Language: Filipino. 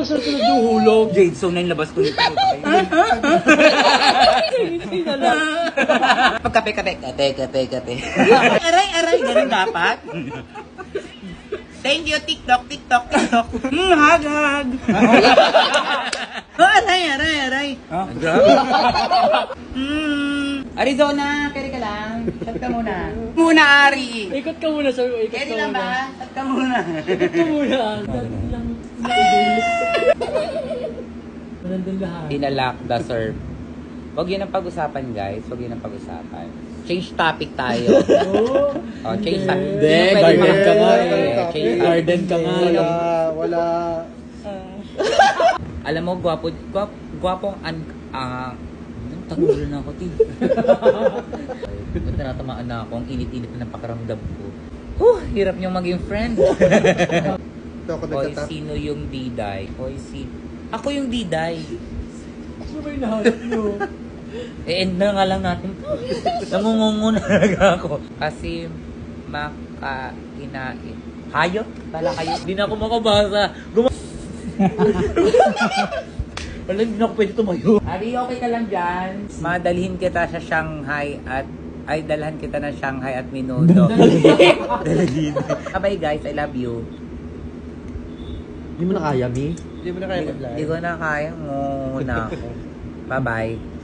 sunod yung hulog. Jade, so na yung labas ko nito. Pagkape. Kate. Aray, ganun dapat. Thank you, TikTok. Hag. Aray. Arizona, kaya ka lang. Shot ka muna. Ari. Ikot ka muna, sabi ko, ikot Kaya ka lang muna. ba? Shot ka muna. Ikot ka muna. Nandun lahat. Inalak the serve. Huwag yun ang pag-usapan, guys. Huwag yun ang pag-usapan. Change topic tayo. Oh, change topic. Hindi, garden ka nga eh. Change Garden ka nga. Wala. Alam mo, gwapong tagulan na ako, Tim. Tinatamaan na ako. Ang init-init na ng pakiramdam ko. Hirap niyong maging friend. Hoy, sino yung diday? Ako yung diday. Ano ba yung nahanap nyo? End na nga lang natin. Namungungo na talaga ako. Kasi makakinain. Hayop? Tala kayo. Hindi na ako makabasa. Wala, hindi na ako pwede tumayo. Ari, okay ka lang dyan. Madalhin kita sa Shanghai at dalhan kita ng Shanghai at Minudo. Dalhin. Bye guys, I love you. Hindi mo na kaya, Mi? Hindi mo na kaya mag-live? Hindi ko na kaya. Muna ako. Bye-bye.